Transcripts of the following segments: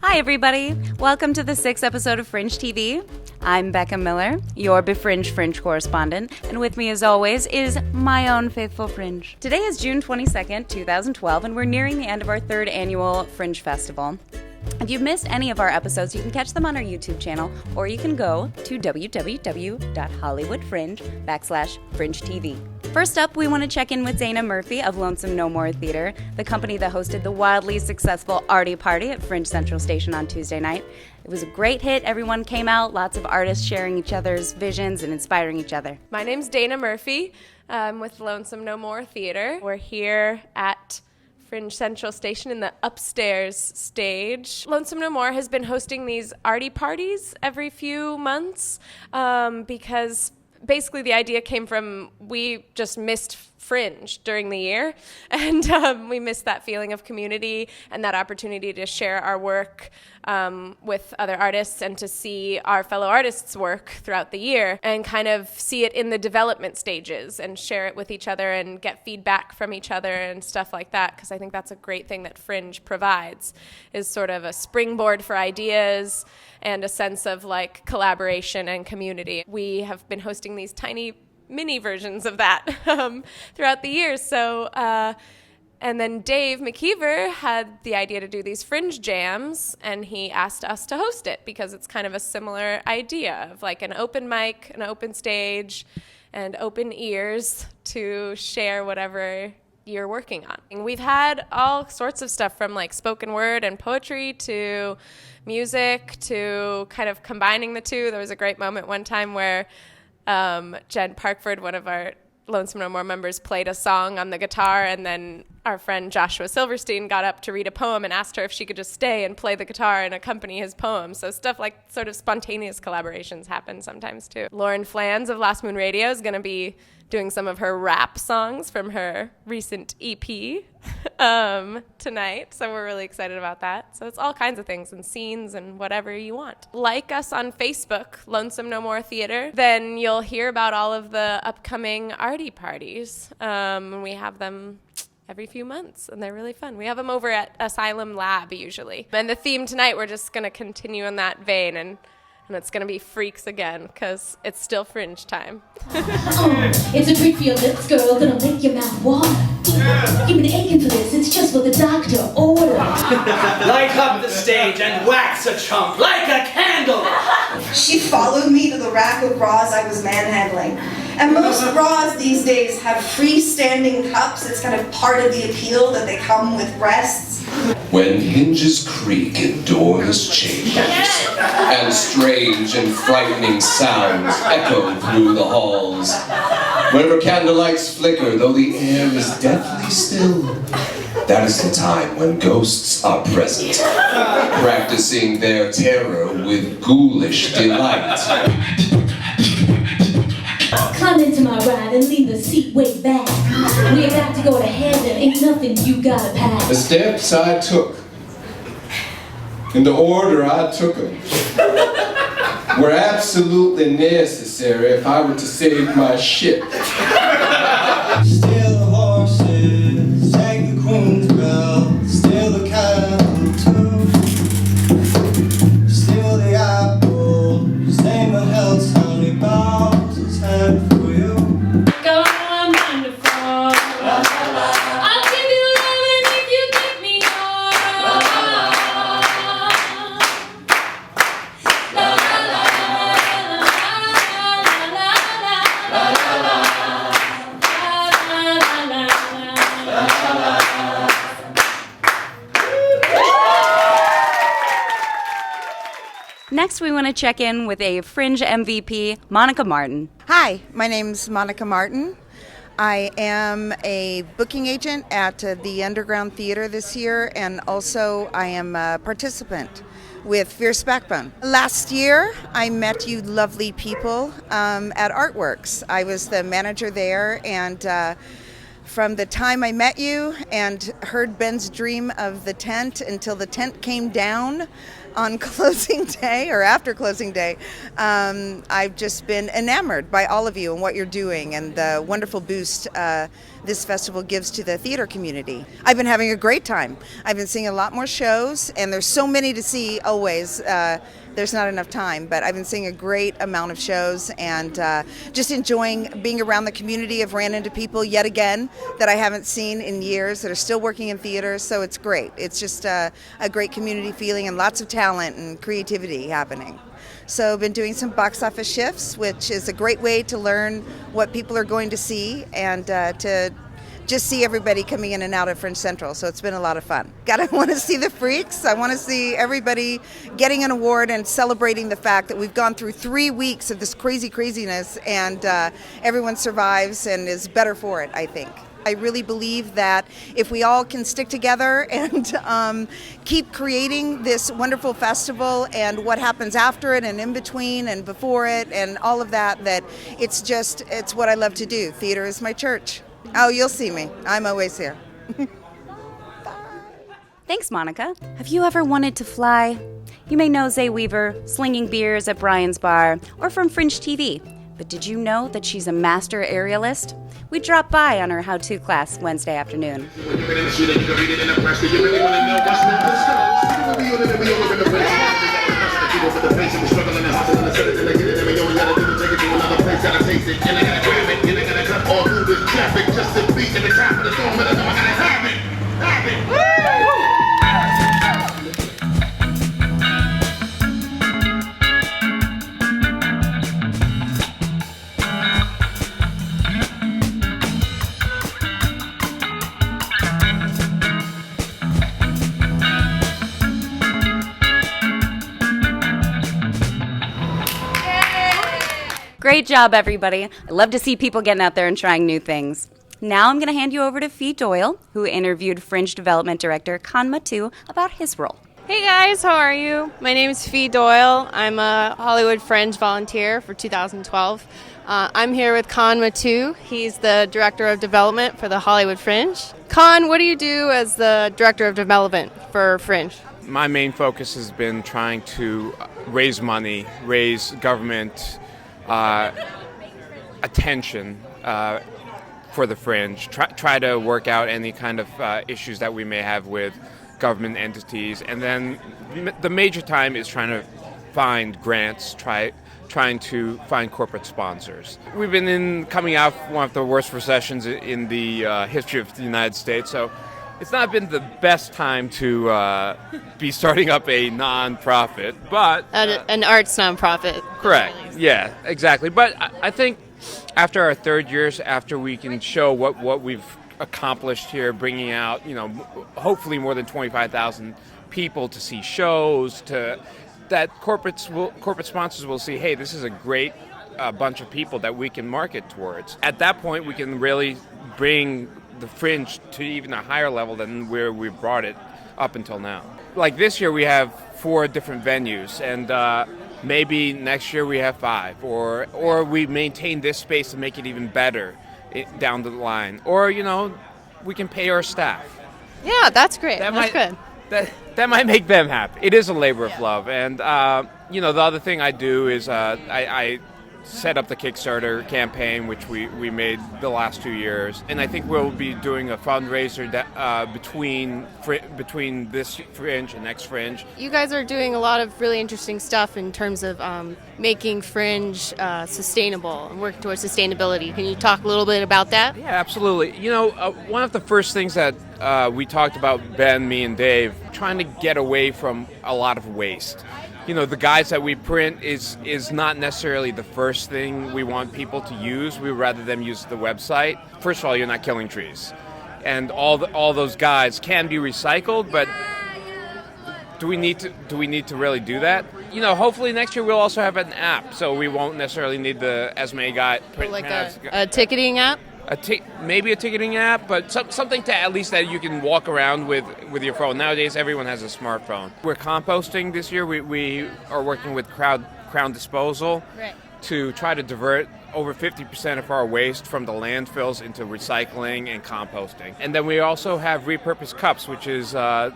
Hi, everybody. Welcome to the 6th episode of Fringe TV. I'm Becca Miller, your befringed Fringe correspondent, and with me, as always, is my own faithful Fringe. Today is June 22nd, 2012, and we're nearing the end of our 3rd annual Fringe Festival. If you've missed any of our episodes, you can catch them on our YouTube channel, or you can go to www.hollywoodfringe.com/FringeTV. First up, we want to check in with Dana Murphy of Lonesome No More Theater, the company that hosted the wildly successful Artie Party at Fringe Central Station on Tuesday night. It was a great hit. Everyone came out, lots of artists sharing each other's visions and inspiring each other. My name's Dana Murphy. I'm with Lonesome No More Theater. We're here at Fringe Central Station in the upstairs stage. Lonesome No More has been hosting these arty parties every few months because basically the idea came from we just missed Fringe during the year, and we missed that feeling of community and that opportunity to share our work with other artists and to see our fellow artists' work throughout the year and kind of see it in the development stages and share it with each other and get feedback from each other and stuff like that, because I think that's a great thing that Fringe provides, is sort of a springboard for ideas and a sense of like collaboration and community. We have been hosting these tiny mini versions of that throughout the years. So, and then Dave McKeever had the idea to do these Fringe jams, and he asked us to host it because it's kind of a similar idea of like an open mic, an open stage, and open ears to share whatever you're working on. And we've had all sorts of stuff from like spoken word and poetry to music to kind of combining the two. There was a great moment one time where Jen Parkford, one of our Lonesome No More members, played a song on the guitar, and then our friend Joshua Silverstein got up to read a poem and asked her if she could just stay and play the guitar and accompany his poem. So stuff like sort of spontaneous collaborations happen sometimes too. Lauren Flans of Last Moon Radio is going to be doing some of her rap songs from her recent EP tonight. So we're really excited about that. So it's all kinds of things and scenes and whatever you want. Like us on Facebook, Lonesome No More Theater. Then you'll hear about all of the upcoming arty parties. We have them every few months, and they're really fun. We have them over at Asylum Lab usually. And the theme tonight, we're just going to continue in that vein, and it's going to be freaks again, because it's still Fringe time. It's a treat for your lips, girl, gonna make your mouth water. You've been aching for this, it's just what the doctor ordered. Light up the stage and wax a chump like a candle. She followed me to the rack of bras I was manhandling. And most bras these days have freestanding cups. It's kind of part of the appeal that they come with breasts. When hinges creak and doors change, and strange and frightening sounds echo through the halls, wherever candlelights flicker, though the air is deathly still, that is the time when ghosts are present, practicing their terror with ghoulish delight. Climb into my ride and leave the seat way back. We're about to go to heaven, ain't nothing you gotta pass. The steps I took, in the order I took them, were absolutely necessary if I were to save my ship. Steal the horses, take the queen's bell, steal the candle too. Steal the apple, same the hell's honey bows his head for you. Go, I'm wonderful. I'll give you loving if you give me all. La la la la la Next, we want to check in with a Fringe MVP, Monica Martin. Hi, my name's Monica Martin. I am a booking agent at the Underground Theater this year, and also I am a participant with Fierce Backbone. Last year, I met you lovely people at Artworks. I was the manager there, and from the time I met you and heard Ben's dream of the tent until the tent came down on closing day or after closing day, I've just been enamored by all of you and what you're doing and the wonderful boost this festival gives to the theater community. I've been having a great time. I've been seeing a lot more shows, and there's so many to see always. There's not enough time, but I've been seeing a great amount of shows and just enjoying being around the community. I've ran into people yet again that I haven't seen in years that are still working in theaters, so it's great. It's just a great community feeling and lots of talent and creativity happening. So I've been doing some box office shifts, which is a great way to learn what people are going to see and to just see everybody coming in and out of Fringe Central. So it's been a lot of fun. I want to see the freaks. I want to see everybody getting an award and celebrating the fact that we've gone through 3 weeks of this craziness and everyone survives and is better for it, I think. I really believe that if we all can stick together and keep creating this wonderful festival and what happens after it and in between and before it and all of that, that it's what I love to do. Theater is my church. Oh, you'll see me. I'm always here. Thanks, Monica. Have you ever wanted to fly? You may know Zay Weaver, slinging beers at Brian's Bar, or from Fringe TV. But did you know that she's a master aerialist? We dropped by on her how-to class Wednesday afternoon. Great job, everybody. I love to see people getting out there and trying new things. Now I'm going to hand you over to Fee Doyle, who interviewed Fringe Development Director Kan Matu about his role. Hey guys, how are you? My name is Fee Doyle. I'm a Hollywood Fringe volunteer for 2012. I'm here with Kan Matu. He's the Director of Development for the Hollywood Fringe. Kan, what do you do as the Director of Development for Fringe? My main focus has been trying to raise money, raise government attention for the Fringe, try to work out any kind of issues that we may have with government entities, and then the major time is trying to find grants, trying to find corporate sponsors. We've been coming out of one of the worst recessions in the history of the United States, so it's not been the best time to be starting up a non-profit, but... an arts non-profit. Correct, yeah, exactly. But I think after our third years, after we can show what we've accomplished here, bringing out, hopefully more than 25,000 people to see shows, that corporate sponsors will see, hey, this is a great bunch of people that we can market towards. At that point, we can really bring the Fringe to even a higher level than where we've brought it up until now. Like this year, we have 4 different venues, and maybe next year we have 5, or we maintain this space and make it even better down the line, or we can pay our staff. Yeah, that's great. That's good. That might make them happy. It is a labor of love, and the other thing I do is I set up the Kickstarter campaign, which we made the last 2 years, and I think we'll be doing a fundraiser between this Fringe and next Fringe. You guys are doing a lot of really interesting stuff in terms of making Fringe sustainable and working towards sustainability. Can you talk a little bit about that? Yeah, absolutely. One of the first things that we talked about, Ben, me, and Dave, trying to get away from a lot of waste. The guides that we print is not necessarily the first thing we want people to use. We would rather them use the website. First of all, you're not killing trees. And all those guides can be recycled, but do we need to really do that? Hopefully next year we'll also have an app, so we won't necessarily need the Esme guide. Like a ticketing app? Maybe a ticketing app, but something to at least that you can walk around with your phone. Nowadays, everyone has a smartphone. We're composting this year. We are working with Crown Disposal. Right. to try to divert over 50% of our waste from the landfills into recycling and composting. And then we also have repurposed cups, which is I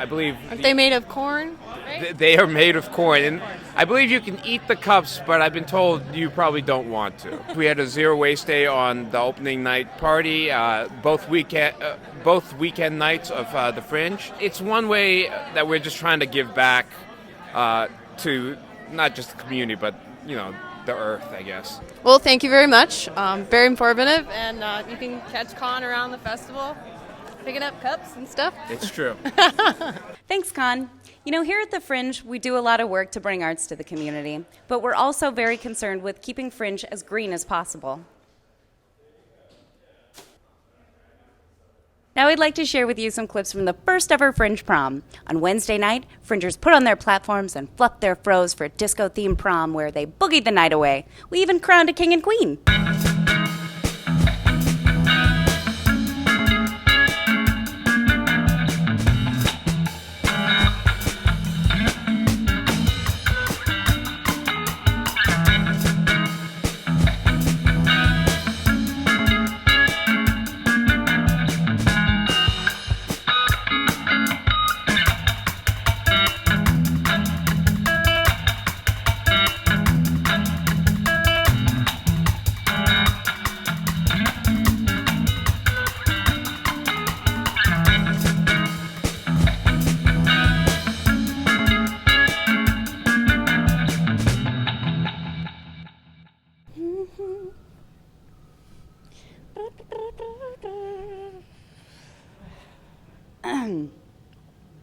believe... Aren't they made of corn? Right? They are made of corn. And I believe you can eat the cups, but I've been told you probably don't want to. We had a zero waste day on the opening night party, both weekend nights of the Fringe. It's one way that we're just trying to give back to not just the community, but, you know, the earth, I guess. Well, thank you very much. Very informative, and you can catch Con around the festival, picking up cups and stuff. It's true. Thanks, Con. You know, here at the Fringe, we do a lot of work to bring arts to the community, but we're also very concerned with keeping Fringe as green as possible. Now I'd like to share with you some clips from the first ever Fringe Prom. On Wednesday night, Fringers put on their platforms and fluffed their fros for a disco-themed prom where they boogied the night away. We even crowned a king and queen.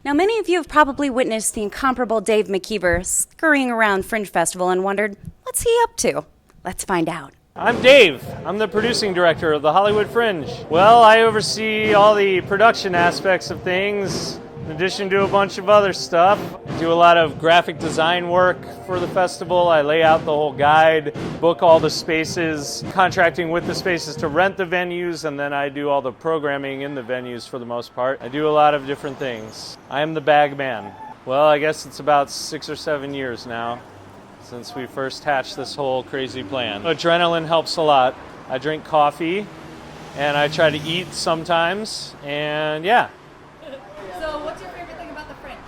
Now, many of you have probably witnessed the incomparable Dave McKeever scurrying around Fringe Festival and wondered, what's he up to? Let's find out. I'm Dave. I'm the producing director of the Hollywood Fringe. Well, I oversee all the production aspects of things, in addition to a bunch of other stuff. I do a lot of graphic design work for the festival. I lay out the whole guide, book all the spaces, contracting with the spaces to rent the venues, and then I do all the programming in the venues for the most part. I do a lot of different things. I am the bag man. Well, I guess it's about 6 or 7 years now since we first hatched this whole crazy plan. Adrenaline helps a lot. I drink coffee, and I try to eat sometimes, and yeah. So what's your favorite thing about the Fringe?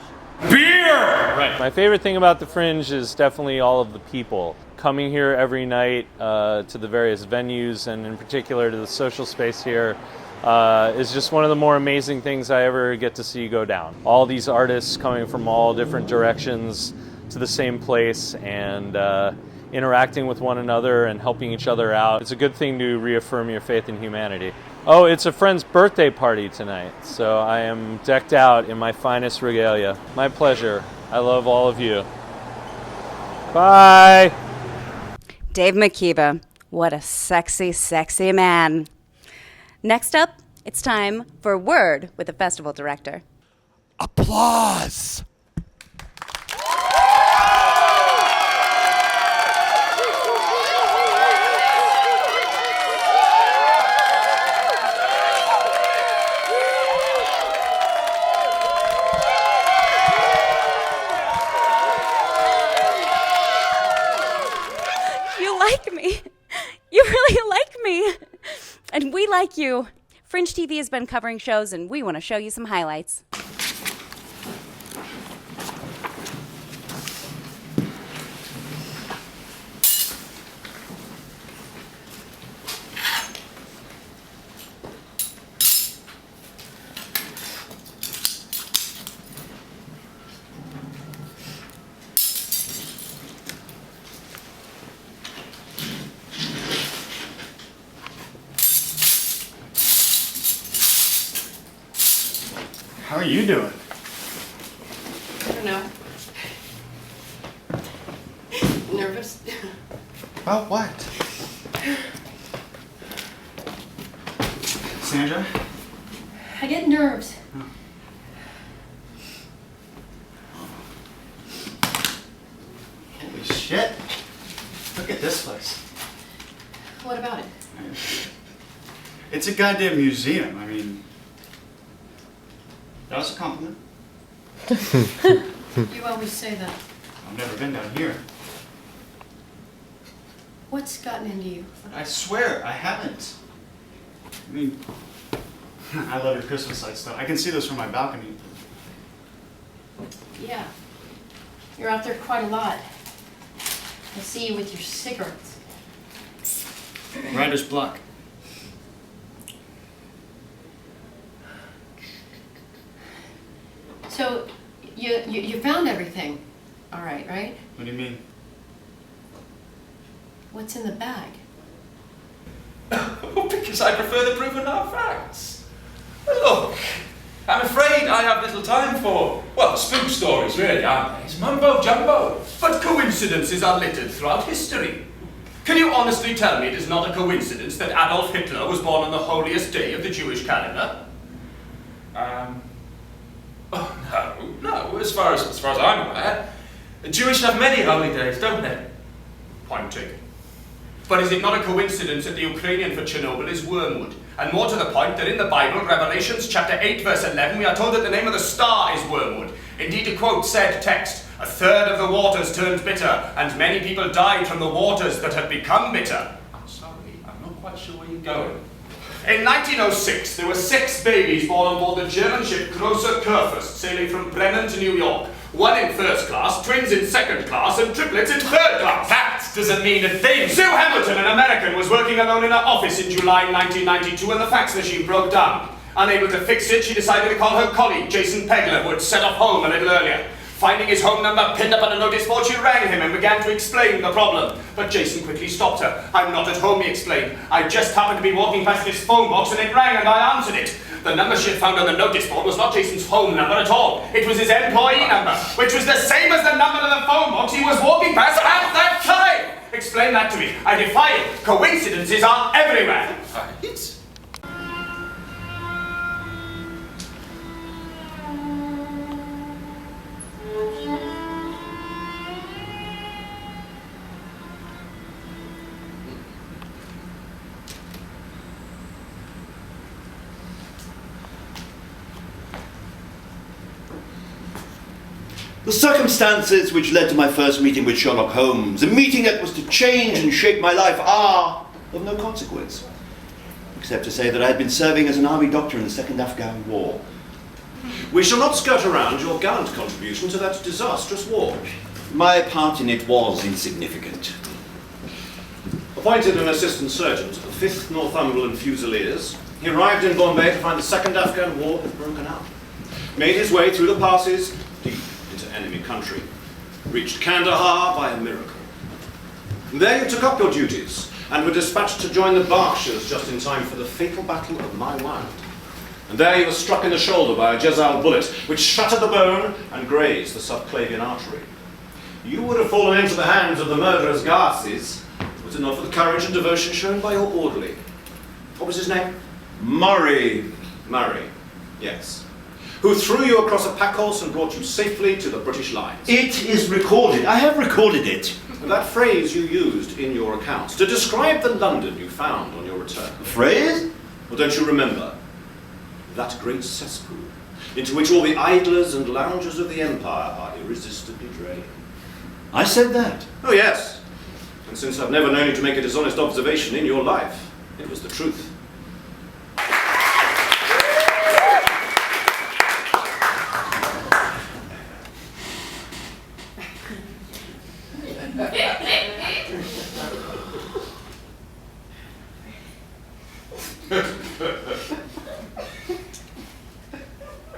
Beer! Right. My favorite thing about the Fringe is definitely all of the people. Coming here every night to the various venues, and in particular to the social space here, is just one of the more amazing things I ever get to see go down. All these artists coming from all different directions to the same place and interacting with one another and helping each other out. It's a good thing to reaffirm your faith in humanity. Oh, it's a friend's birthday party tonight, so I am decked out in my finest regalia. My pleasure. I love all of you. Bye! Dave McKeever. What a sexy, sexy man. Next up, it's time for a word with the festival director. Applause! Like me. You really like me. And we like you. Fringe TV has been covering shows, and we want to show you some highlights. How are you doing? I don't know. Nervous. About what? Sandra? I get nerves. Holy shit. Look at this place. What about it? It's a goddamn museum. I mean, that was a compliment. You always say that. I've never been down here. What's gotten into you? I swear, I haven't. I mean, I love your Christmas lights, though. I can see those from my balcony. Yeah. You're out there quite a lot. I see you with your cigarettes. Writer's block. So, you found everything. All right? What do you mean? What's in the bag? Because I prefer the proven hard facts. Look, I'm afraid I have little time for, well, spook stories really, aren't they? It's mumbo jumbo. But coincidences are littered throughout history. Can you honestly tell me it is not a coincidence that Adolf Hitler was born on the holiest day of the Jewish calendar? Oh, no, as far as I'm aware, the Jewish have many holy days, don't they? Point taken. But is it not a coincidence that the Ukrainian for Chernobyl is wormwood? And more to the point, that in the Bible, Revelations chapter 8, verse 11, we are told that the name of the star is wormwood. Indeed, to quote said text, "A third of the waters turned bitter, and many people died from the waters that had become bitter." I'm sorry, I'm not quite sure where you're going. In 1906, there were 6 babies born on board the German ship Großer Kurfürst, sailing from Bremen to New York. 1 in first class, twins in second class, and triplets in third class. That doesn't mean a thing. Sue Hamilton, an American, was working alone in her office in July 1992 when the fax machine broke down. Unable to fix it, she decided to call her colleague, Jason Pegler, who had set off home a little earlier. Finding his home number pinned up on a notice board, she rang him and began to explain the problem. But Jason quickly stopped her. "I'm not at home," he explained. "I just happened to be walking past this phone box and it rang and I answered it." The number she had found on the notice board was not Jason's home number at all. It was his employee number, which was the same as the number of the phone box he was walking past at that time. Explain that to me. I defy it. Coincidences are everywhere. Right. The circumstances which led to my first meeting with Sherlock Holmes, a meeting that was to change and shape my life, are of no consequence, except to say that I had been serving as an army doctor in the Second Afghan War. We shall not skirt around your gallant contribution to that disastrous war. My part in it was insignificant. Appointed an assistant surgeon to the 5th Northumberland Fusiliers, he arrived in Bombay to find the Second Afghan War had broken out. Made his way through the passes, deep into enemy country. Reached Kandahar by a miracle. There you took up your duties and were dispatched to join the Berkshires just in time for the fatal Battle of Maiwand. And there you were struck in the shoulder by a Jezal bullet, which shattered the bone and grazed the subclavian artery. You would have fallen into the hands of the murderers' Garces, was it not for the courage and devotion shown by your orderly. What was his name? Murray. Murray, yes. Who threw you across a pack horse and brought you safely to the British lines. It is recorded. I have recorded it. And that phrase you used in your accounts to describe the London you found on your return. The phrase? Well, don't you remember? That great cesspool into which all the idlers and loungers of the empire are irresistibly drained. I said that? Oh, yes. And since I've never known you to make a dishonest observation in your life, it was the truth.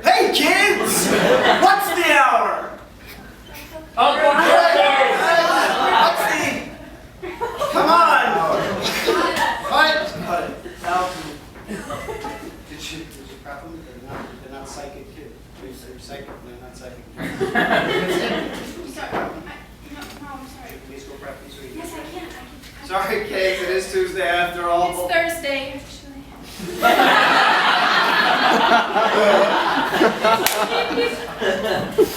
Hey kids! What's the hour? Uncle Joe! What's the... Come on! What? Did you prep them? They're not psychic kids. They're psychic, they're not psychic kids. Sorry. I'm sorry. Please go prep these readings. Yes, I can. Sorry, kids, it is Tuesday after all. It's Thursday, actually.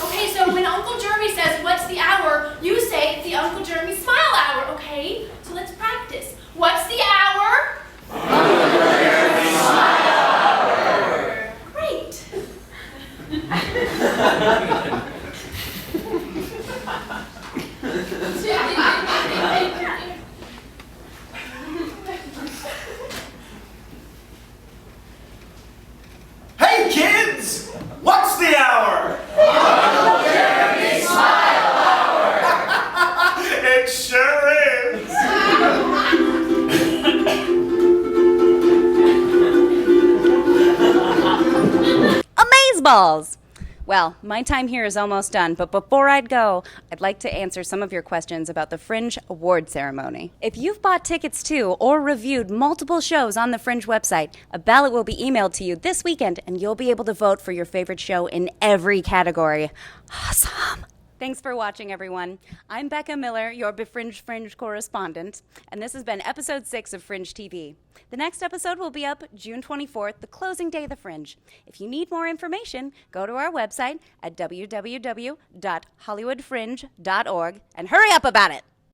Okay, so when Uncle Jeremy says, "What's the hour?" you say, "It's the Uncle Jeremy smile hour," okay? So let's practice. What's the hour? Uncle Jeremy smile hour. Great. balls. Well, my time here is almost done, but before I'd go, I'd like to answer some of your questions about the Fringe Award Ceremony. If you've bought tickets to or reviewed multiple shows on the Fringe website, a ballot will be emailed to you this weekend, and you'll be able to vote for your favorite show in every category. Awesome! Thanks for watching, everyone. I'm Becca Miller, your Befringe Fringe correspondent, and this has been episode 6 of Fringe TV. The next episode will be up June 24th, the closing day of the Fringe. If you need more information, go to our website at www.hollywoodfringe.org and hurry up about it!